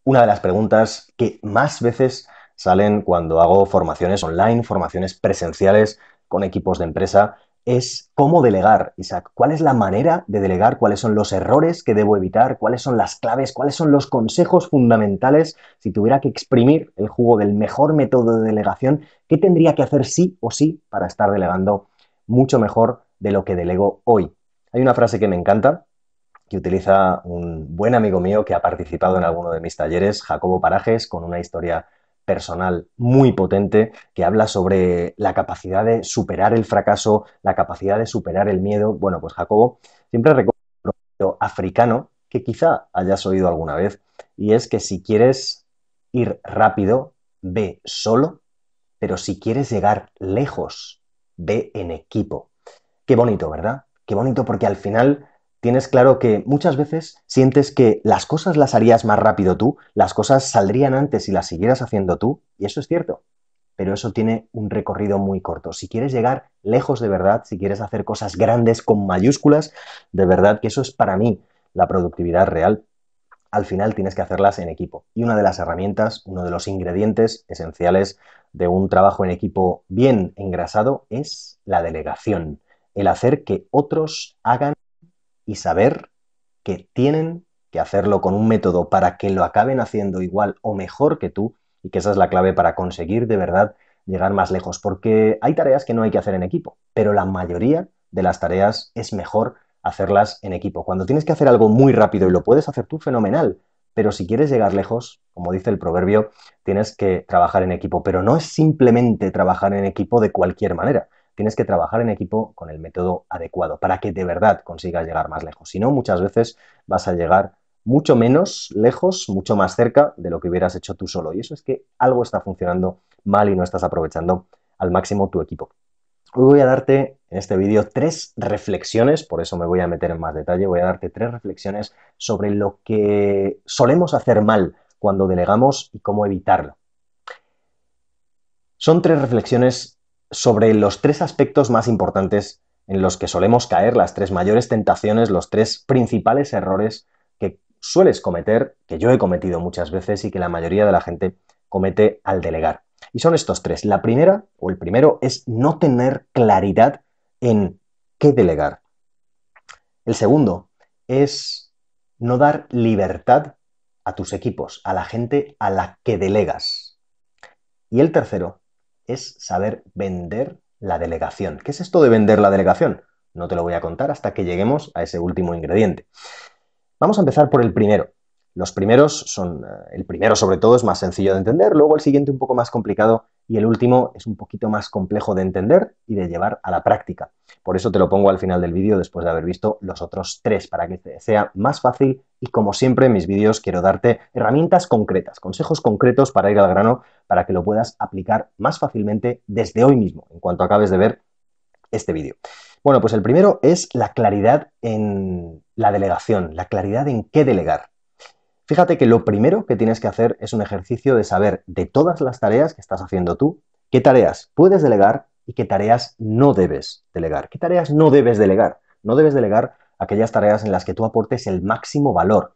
Una de las preguntas que más veces salen cuando hago formaciones online, formaciones presenciales con equipos de empresa, es cómo delegar, Isaac. ¿Cuál es la manera de delegar? ¿Cuáles son los errores que debo evitar? ¿Cuáles son las claves? ¿Cuáles son los consejos fundamentales? Si tuviera que exprimir el jugo del mejor método de delegación, ¿qué tendría que hacer sí o sí para estar delegando mucho mejor de lo que delego hoy? Hay una frase que me encanta, que utiliza un buen amigo mío que ha participado en alguno de mis talleres, Jacobo Parajes, con una historia personal muy potente que habla sobre la capacidad de superar el fracaso, la capacidad de superar el miedo. Bueno, pues Jacobo siempre recuerda un proverbio africano que quizá hayas oído alguna vez, y es que si quieres ir rápido, ve solo, pero si quieres llegar lejos, ve en equipo. Qué bonito, ¿verdad? Qué bonito porque al final tienes claro que muchas veces sientes que las cosas las harías más rápido tú, las cosas saldrían antes si las siguieras haciendo tú, y eso es cierto, pero eso tiene un recorrido muy corto. Si quieres llegar lejos de verdad, si quieres hacer cosas grandes con mayúsculas, de verdad que eso es para mí la productividad real, al final tienes que hacerlas en equipo. Y una de las herramientas, uno de los ingredientes esenciales de un trabajo en equipo bien engrasado es la delegación, el hacer que otros hagan y saber que tienen que hacerlo con un método para que lo acaben haciendo igual o mejor que tú, y que esa es la clave para conseguir de verdad llegar más lejos, porque hay tareas que no hay que hacer en equipo, pero la mayoría de las tareas es mejor hacerlas en equipo. Cuando tienes que hacer algo muy rápido y lo puedes hacer tú, fenomenal, pero si quieres llegar lejos, como dice el proverbio, tienes que trabajar en equipo, pero no es simplemente trabajar en equipo de cualquier manera. Tienes que trabajar en equipo con el método adecuado para que de verdad consigas llegar más lejos. Si no, muchas veces vas a llegar mucho menos lejos, mucho más cerca de lo que hubieras hecho tú solo. Y eso es que algo está funcionando mal y no estás aprovechando al máximo tu equipo. Hoy voy a darte en este vídeo tres reflexiones, por eso me voy a meter en más detalle, voy a darte tres reflexiones sobre lo que solemos hacer mal cuando delegamos y cómo evitarlo. Son tres reflexiones sobre los tres aspectos más importantes en los que solemos caer, las tres mayores tentaciones, los tres principales errores que sueles cometer, que yo he cometido muchas veces y que la mayoría de la gente comete al delegar. Y son estos tres. La primera, o el primero, es no tener claridad en qué delegar. El segundo es no dar libertad a tus equipos, a la gente a la que delegas. Y el tercero es saber vender la delegación. ¿Qué es esto de vender la delegación? No te lo voy a contar hasta que lleguemos a ese último ingrediente. Vamos a empezar por el primero. Los primeros son, el primero sobre todo es más sencillo de entender, luego el siguiente un poco más complicado y el último es un poquito más complejo de entender y de llevar a la práctica. Por eso te lo pongo al final del vídeo después de haber visto los otros tres, para que te sea más fácil y como siempre en mis vídeos quiero darte herramientas concretas, consejos concretos para ir al grano, para que lo puedas aplicar más fácilmente desde hoy mismo, en cuanto acabes de ver este vídeo. Bueno, pues el primero es la claridad en la delegación, la claridad en qué delegar. Fíjate que lo primero que tienes que hacer es un ejercicio de saber de todas las tareas que estás haciendo tú, qué tareas puedes delegar y qué tareas no debes delegar. ¿Qué tareas no debes delegar? No debes delegar aquellas tareas en las que tú aportes el máximo valor,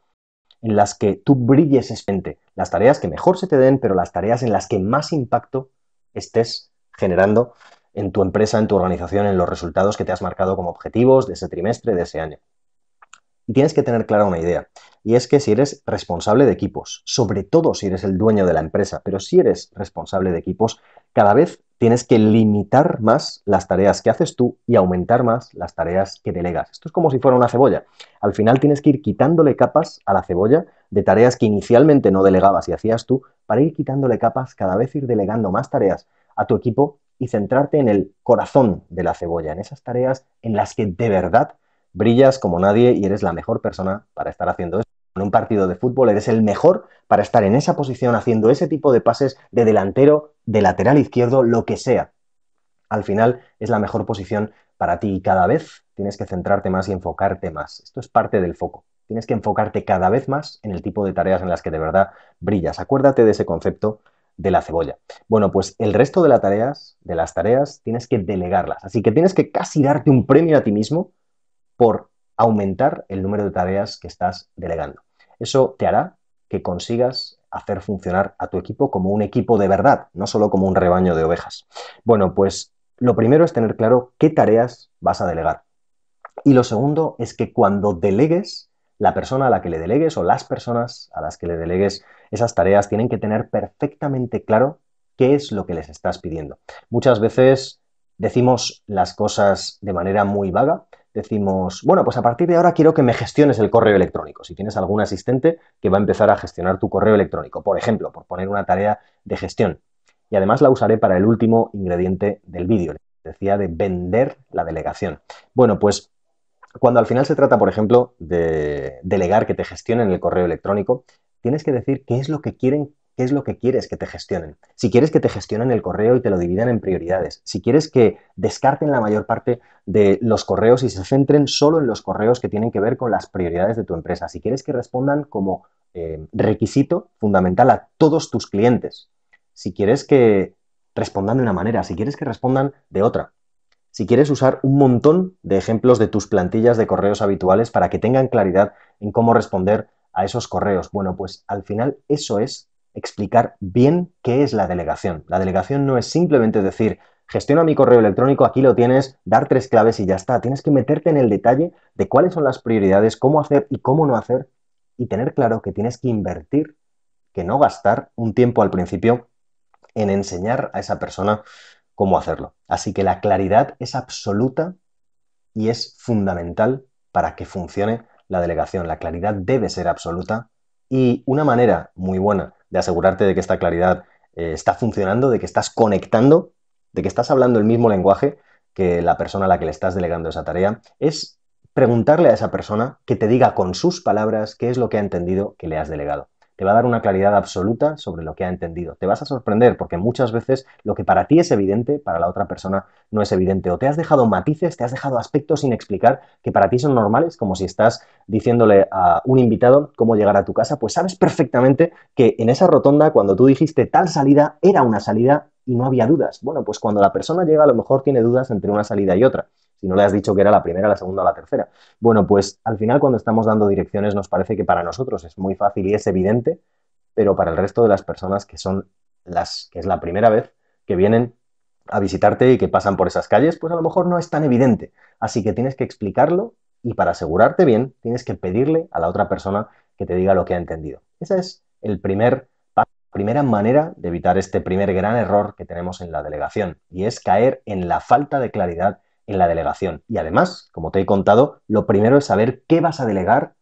en las que tú brilles especialmente, las tareas que mejor se te den, pero las tareas en las que más impacto estés generando en tu empresa, en tu organización, en los resultados que te has marcado como objetivos de ese trimestre, de ese año. Y tienes que tener clara una idea, y es que si eres responsable de equipos, sobre todo si eres el dueño de la empresa, pero si eres responsable de equipos, cada vez tienes que limitar más las tareas que haces tú y aumentar más las tareas que delegas. Esto es como si fuera una cebolla. Al final tienes que ir quitándole capas a la cebolla de tareas que inicialmente no delegabas y hacías tú, para ir quitándole capas, cada vez ir delegando más tareas a tu equipo y centrarte en el corazón de la cebolla, en esas tareas en las que de verdad brillas como nadie y eres la mejor persona para estar haciendo eso. En un partido de fútbol eres el mejor para estar en esa posición haciendo ese tipo de pases de delantero, de lateral izquierdo, lo que sea. Al final es la mejor posición para ti y cada vez tienes que centrarte más y enfocarte más. Esto es parte del foco. Tienes que enfocarte cada vez más en el tipo de tareas en las que de verdad brillas. Acuérdate de ese concepto de la cebolla. Bueno, pues el resto de las tareas, tienes que delegarlas. Así que tienes que casi darte un premio a ti mismo por aumentar el número de tareas que estás delegando. Eso te hará que consigas hacer funcionar a tu equipo como un equipo de verdad, no solo como un rebaño de ovejas. Bueno, pues lo primero es tener claro qué tareas vas a delegar. Y lo segundo es que cuando delegues, la persona a la que le delegues o las personas a las que le delegues esas tareas tienen que tener perfectamente claro qué es lo que les estás pidiendo. Muchas veces decimos las cosas de manera muy vaga. Decimos, bueno, pues a partir de ahora quiero que me gestiones el correo electrónico. Si tienes algún asistente que va a empezar a gestionar tu correo electrónico, por ejemplo, por poner una tarea de gestión. Y además la usaré para el último ingrediente del vídeo. Decía de vender la delegación. Bueno, pues cuando al final se trata, por ejemplo, de delegar que te gestionen el correo electrónico, tienes que decir qué es lo que quieren, qué es lo que quieres que te gestionen. Si quieres que te gestionen el correo y te lo dividan en prioridades, si quieres que descarten la mayor parte de los correos y se centren solo en los correos que tienen que ver con las prioridades de tu empresa, si quieres que respondan como requisito fundamental a todos tus clientes, si quieres que respondan de una manera, si quieres que respondan de otra. Si quieres usar un montón de ejemplos de tus plantillas de correos habituales para que tengan claridad en cómo responder a esos correos. Bueno, pues al final eso es explicar bien qué es la delegación. La delegación no es simplemente decir, gestiona mi correo electrónico, aquí lo tienes, dar 3 claves y ya está. Tienes que meterte en el detalle de cuáles son las prioridades, cómo hacer y cómo no hacer, y tener claro que tienes que invertir, que no gastar un tiempo al principio en enseñar a esa persona cómo hacerlo. Así que la claridad es absoluta y es fundamental para que funcione la delegación. La claridad debe ser absoluta y una manera muy buena de asegurarte de que esta claridad está funcionando, de que estás conectando, de que estás hablando el mismo lenguaje que la persona a la que le estás delegando esa tarea, es preguntarle a esa persona que te diga con sus palabras qué es lo que ha entendido que le has delegado. Te va a dar una claridad absoluta sobre lo que ha entendido. Te vas a sorprender porque muchas veces lo que para ti es evidente, para la otra persona no es evidente. O te has dejado matices, te has dejado aspectos sin explicar que para ti son normales, como si estás diciéndole a un invitado cómo llegar a tu casa, pues sabes perfectamente que en esa rotonda, cuando tú dijiste tal salida, era una salida y no había dudas. Bueno, pues cuando la persona llega, a lo mejor tiene dudas entre una salida y otra. Si no le has dicho que era la primera, la segunda o la tercera. Bueno, pues al final cuando estamos dando direcciones nos parece que para nosotros es muy fácil y es evidente, pero para el resto de las personas que son que es la primera vez que vienen a visitarte y que pasan por esas calles, pues a lo mejor no es tan evidente. Así que tienes que explicarlo y para asegurarte bien, tienes que pedirle a la otra persona que te diga lo que ha entendido. Esa es el primer paso, la primera manera de evitar este primer gran error que tenemos en la delegación, y es caer en la falta de claridad en la delegación. Y además, como te he contado, lo primero es saber qué vas a delegar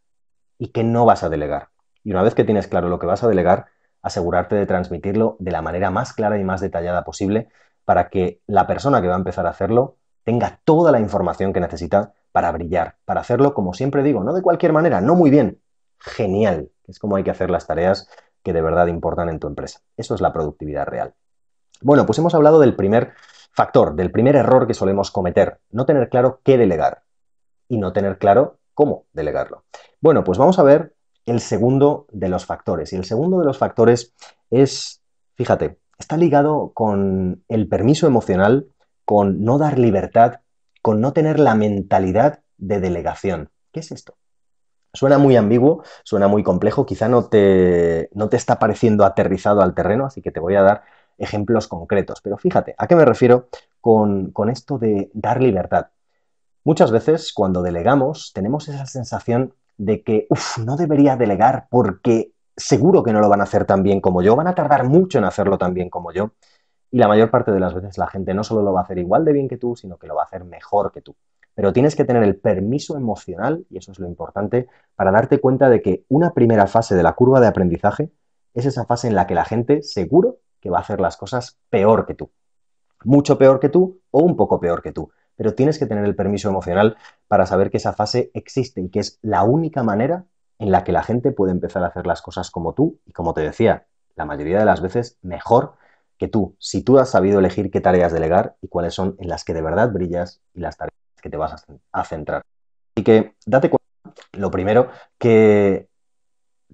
y qué no vas a delegar. Y una vez que tienes claro lo que vas a delegar, asegurarte de transmitirlo de la manera más clara y más detallada posible para que la persona que va a empezar a hacerlo tenga toda la información que necesita para brillar, para hacerlo, como siempre digo, no de cualquier manera, no muy bien, genial, que es como hay que hacer las tareas que de verdad importan en tu empresa. Eso es la productividad real. Bueno, pues hemos hablado del primer factor, del primer error que solemos cometer, no tener claro qué delegar y no tener claro cómo delegarlo. Bueno, pues vamos a ver el segundo de los factores. Y el segundo de los factores es, fíjate, está ligado con el permiso emocional, con no dar libertad, con no tener la mentalidad de delegación. ¿Qué es esto? Suena muy ambiguo, suena muy complejo, quizá no te está pareciendo aterrizado al terreno, así que te voy a dar ejemplos concretos. Pero fíjate, ¿a qué me refiero con esto de dar libertad? Muchas veces cuando delegamos tenemos esa sensación de que, no debería delegar porque seguro que no lo van a hacer tan bien como yo, van a tardar mucho en hacerlo tan bien como yo. Y la mayor parte de las veces la gente no solo lo va a hacer igual de bien que tú, sino que lo va a hacer mejor que tú. Pero tienes que tener el permiso emocional, y eso es lo importante, para darte cuenta de que una primera fase de la curva de aprendizaje es esa fase en la que la gente seguro que va a hacer las cosas peor que tú. Mucho peor que tú o un poco peor que tú. Pero tienes que tener el permiso emocional para saber que esa fase existe y que es la única manera en la que la gente puede empezar a hacer las cosas como tú y, como te decía, la mayoría de las veces mejor que tú, si tú has sabido elegir qué tareas delegar y cuáles son en las que de verdad brillas y las tareas que te vas a centrar. Así que date cuenta, lo primero, que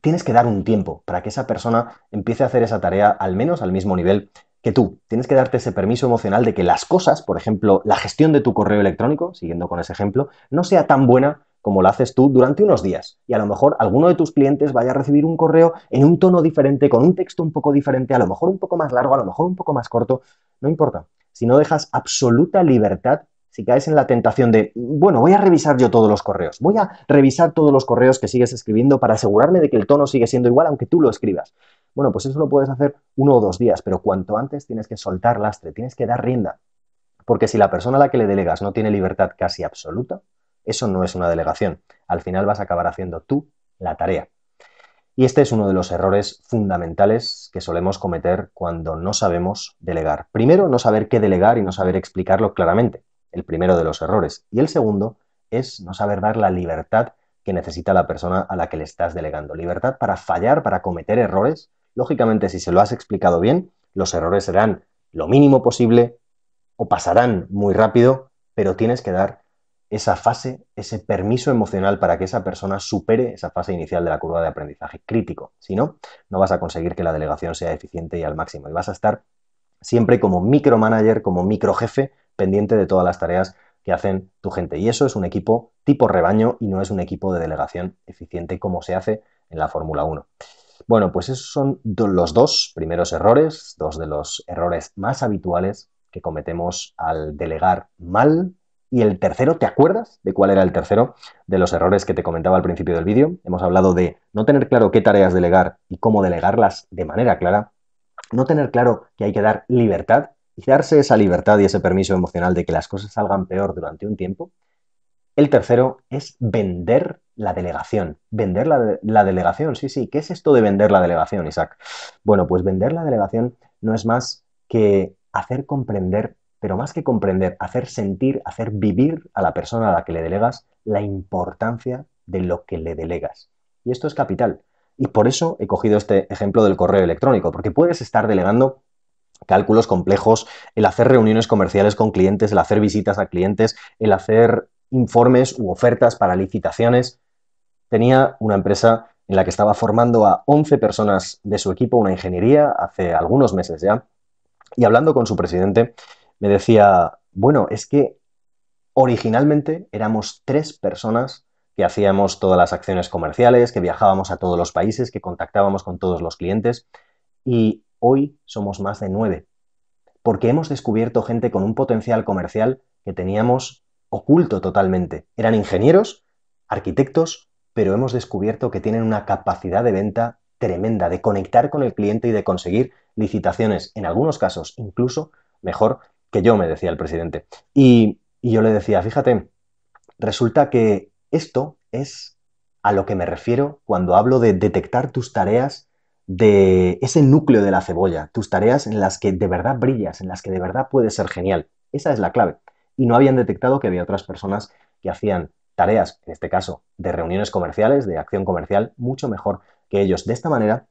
tienes que dar un tiempo para que esa persona empiece a hacer esa tarea al menos al mismo nivel que tú. Tienes que darte ese permiso emocional de que las cosas, por ejemplo, la gestión de tu correo electrónico, siguiendo con ese ejemplo, no sea tan buena como lo haces tú durante unos días. Y a lo mejor alguno de tus clientes vaya a recibir un correo en un tono diferente, con un texto un poco diferente, a lo mejor un poco más largo, a lo mejor un poco más corto, no importa. Si no dejas absoluta libertad, si caes en la tentación de, bueno, voy a revisar yo todos los correos, voy a revisar todos los correos que sigues escribiendo para asegurarme de que el tono sigue siendo igual aunque tú lo escribas. Bueno, pues eso lo puedes hacer 1 o 2 días, pero cuanto antes tienes que soltar lastre, tienes que dar rienda. Porque si la persona a la que le delegas no tiene libertad casi absoluta, eso no es una delegación. Al final vas a acabar haciendo tú la tarea. Y este es uno de los errores fundamentales que solemos cometer cuando no sabemos delegar. Primero, no saber qué delegar y no saber explicarlo claramente. El primero de los errores. Y el segundo es no saber dar la libertad que necesita la persona a la que le estás delegando. Libertad para fallar, para cometer errores. Lógicamente, si se lo has explicado bien, los errores serán lo mínimo posible o pasarán muy rápido, pero tienes que dar esa fase, ese permiso emocional para que esa persona supere esa fase inicial de la curva de aprendizaje crítico. Si no, no vas a conseguir que la delegación sea eficiente y al máximo. Y vas a estar siempre como micromanager, como microjefe, pendiente de todas las tareas que hacen tu gente. Y eso es un equipo tipo rebaño y no es un equipo de delegación eficiente como se hace en la Fórmula 1. Bueno, pues esos son los dos primeros errores, dos de los errores más habituales que cometemos al delegar mal. Y el tercero, ¿te acuerdas de cuál era el tercero de los errores que te comentaba al principio del vídeo? Hemos hablado de no tener claro qué tareas delegar y cómo delegarlas de manera clara, no tener claro que hay que dar libertad y darse esa libertad y ese permiso emocional de que las cosas salgan peor durante un tiempo. El tercero es vender la delegación. Vender la delegación, sí, sí. ¿Qué es esto de vender la delegación, Isaac? Bueno, pues vender la delegación no es más que hacer comprender, pero más que comprender, hacer sentir, hacer vivir a la persona a la que le delegas la importancia de lo que le delegas. Y esto es capital. Y por eso he cogido este ejemplo del correo electrónico, porque puedes estar delegando cálculos complejos, el hacer reuniones comerciales con clientes, el hacer visitas a clientes, el hacer informes u ofertas para licitaciones. Tenía una empresa en la que estaba formando a 11 personas de su equipo, una ingeniería, hace algunos meses ya, y hablando con su presidente me decía, bueno, es que originalmente éramos 3 personas que hacíamos todas las acciones comerciales, que viajábamos a todos los países, que contactábamos con todos los clientes, y hoy somos más de 9 porque hemos descubierto gente con un potencial comercial que teníamos oculto totalmente. Eran ingenieros, arquitectos, pero hemos descubierto que tienen una capacidad de venta tremenda, de conectar con el cliente y de conseguir licitaciones, en algunos casos incluso mejor que yo, me decía el presidente. Y yo le decía, fíjate, resulta que esto es a lo que me refiero cuando hablo de detectar tus tareas de ese núcleo de la cebolla, tus tareas en las que de verdad brillas, en las que de verdad puedes ser genial. Esa es la clave. Y no habían detectado que había otras personas que hacían tareas, en este caso, de reuniones comerciales, de acción comercial, mucho mejor que ellos. De esta manera,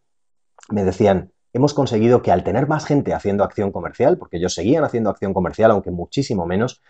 me decían, hemos conseguido que al tener más gente haciendo acción comercial, porque ellos seguían haciendo acción comercial, aunque muchísimo menos,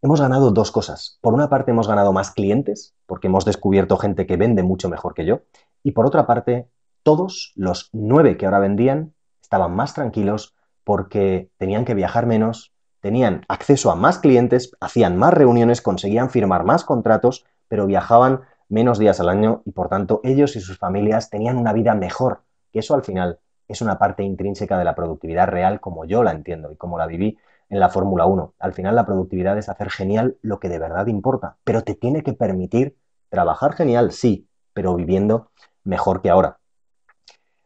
hemos ganado 2 cosas. Por una parte, hemos ganado más clientes, porque hemos descubierto gente que vende mucho mejor que yo. Y por otra parte, todos los 9 que ahora vendían estaban más tranquilos porque tenían que viajar menos, tenían acceso a más clientes, hacían más reuniones, conseguían firmar más contratos, pero viajaban menos días al año y por tanto ellos y sus familias tenían una vida mejor, que eso al final es una parte intrínseca de la productividad real como yo la entiendo y como la viví en la Fórmula 1. Al final la productividad es hacer genial lo que de verdad importa, pero te tiene que permitir trabajar genial, sí, pero viviendo mejor que ahora.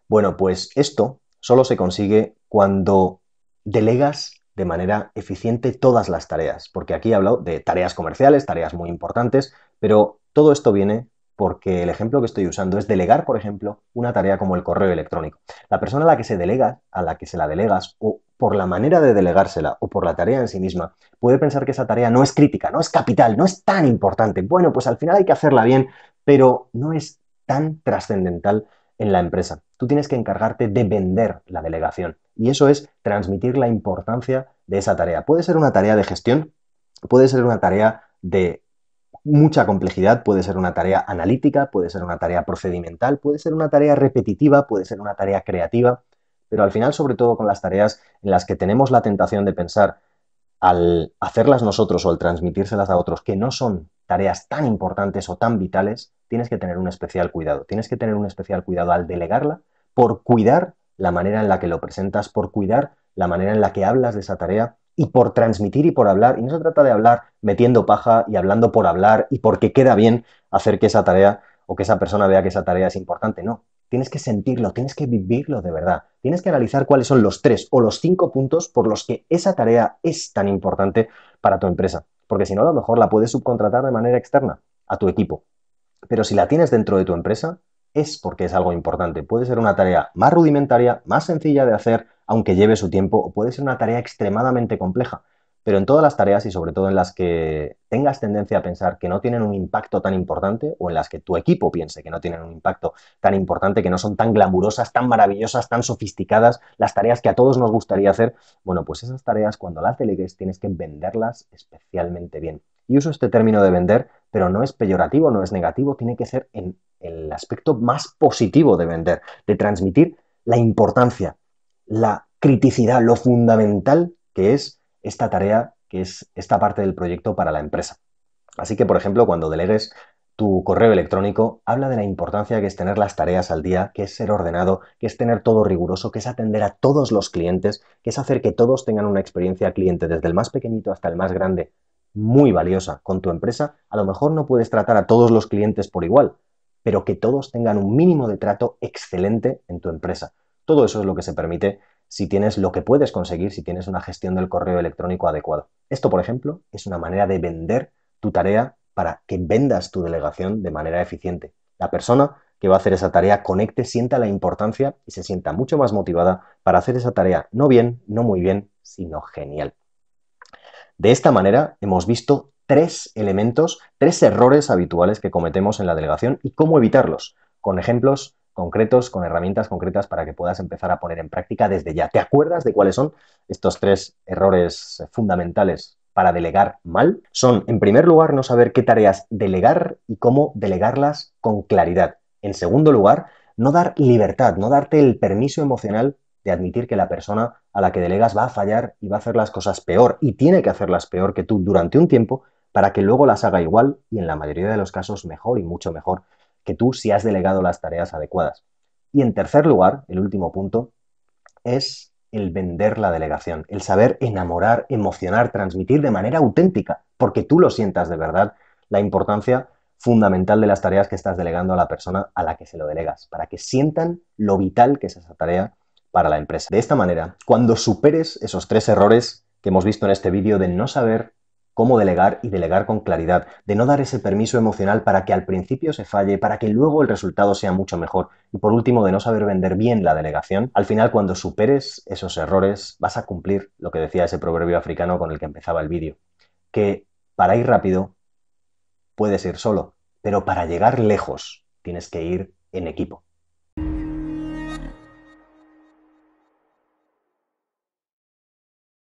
Bueno, pues esto solo se consigue cuando delegas de manera eficiente todas las tareas, porque aquí he hablado de tareas comerciales, tareas muy importantes, pero todo esto viene porque el ejemplo que estoy usando es delegar, por ejemplo, una tarea como el correo electrónico. La persona a la que se delega, a la que se la delegas, o por la manera de delegársela, o por la tarea en sí misma, puede pensar que esa tarea no es crítica, no es capital, no es tan importante. Bueno, pues al final hay que hacerla bien, pero no es tan trascendental en la empresa. Tú tienes que encargarte de vender la delegación y eso es transmitir la importancia de esa tarea. Puede ser una tarea de gestión, puede ser una tarea de mucha complejidad, puede ser una tarea analítica, puede ser una tarea procedimental, puede ser una tarea repetitiva, puede ser una tarea creativa, pero al final, sobre todo con las tareas en las que tenemos la tentación de pensar al hacerlas nosotros o al transmitírselas a otros que no son tareas tan importantes o tan vitales, tienes que tener un especial cuidado. Tienes que tener un especial cuidado al delegarla por cuidar la manera en la que lo presentas, por cuidar la manera en la que hablas de esa tarea y por transmitir y por hablar. Y no se trata de hablar metiendo paja y hablando por hablar y porque queda bien hacer que esa tarea o que esa persona vea que esa tarea es importante. No, tienes que sentirlo, tienes que vivirlo de verdad. Tienes que analizar cuáles son los 3 o los 5 puntos por los que esa tarea es tan importante para tu empresa. Porque si no, a lo mejor la puedes subcontratar de manera externa a tu equipo. Pero si la tienes dentro de tu empresa, es porque es algo importante. Puede ser una tarea más rudimentaria, más sencilla de hacer, aunque lleve su tiempo, o puede ser una tarea extremadamente compleja. Pero en todas las tareas y sobre todo en las que tengas tendencia a pensar que no tienen un impacto tan importante o en las que tu equipo piense que no tienen un impacto tan importante, que no son tan glamurosas, tan maravillosas, tan sofisticadas, las tareas que a todos nos gustaría hacer, bueno, pues esas tareas cuando las delegues tienes que venderlas especialmente bien. Y uso este término de vender, pero no es peyorativo, no es negativo, tiene que ser en el aspecto más positivo de vender, de transmitir la importancia, la criticidad, lo fundamental que es esta tarea, que es esta parte del proyecto para la empresa. Así que, por ejemplo, cuando delegues tu correo electrónico, habla de la importancia que es tener las tareas al día, que es ser ordenado, que es tener todo riguroso, que es atender a todos los clientes, que es hacer que todos tengan una experiencia cliente, desde el más pequeñito hasta el más grande, muy valiosa con tu empresa. A lo mejor no puedes tratar a todos los clientes por igual, pero que todos tengan un mínimo de trato excelente en tu empresa. Todo eso es lo que se permite si tienes lo que puedes conseguir, si tienes una gestión del correo electrónico adecuada. Esto, por ejemplo, es una manera de vender tu tarea para que vendas tu delegación de manera eficiente. La persona que va a hacer esa tarea conecte, sienta la importancia y se sienta mucho más motivada para hacer esa tarea no bien, no muy bien, sino genial. De esta manera hemos visto 3 elementos, 3 errores habituales que cometemos en la delegación y cómo evitarlos, con ejemplos concretos, con herramientas concretas para que puedas empezar a poner en práctica desde ya. ¿Te acuerdas de cuáles son estos 3 errores fundamentales para delegar mal? Son, en primer lugar, no saber qué tareas delegar y cómo delegarlas con claridad. En segundo lugar, no dar libertad, no darte el permiso emocional de admitir que la persona a la que delegas va a fallar y va a hacer las cosas peor y tiene que hacerlas peor que tú durante un tiempo para que luego las haga igual y en la mayoría de los casos mejor y mucho mejor que tú si has delegado las tareas adecuadas. Y en tercer lugar, el último punto, es el vender la delegación, el saber enamorar, emocionar, transmitir de manera auténtica, porque tú lo sientas de verdad, la importancia fundamental de las tareas que estás delegando a la persona a la que se lo delegas, para que sientan lo vital que es esa tarea para la empresa. De esta manera, cuando superes esos 3 errores que hemos visto en este vídeo de no saber cómo delegar y delegar con claridad, de no dar ese permiso emocional para que al principio se falle, para que luego el resultado sea mucho mejor y por último de no saber vender bien la delegación, al final cuando superes esos errores vas a cumplir lo que decía ese proverbio africano con el que empezaba el vídeo, que para ir rápido puedes ir solo, pero para llegar lejos tienes que ir en equipo.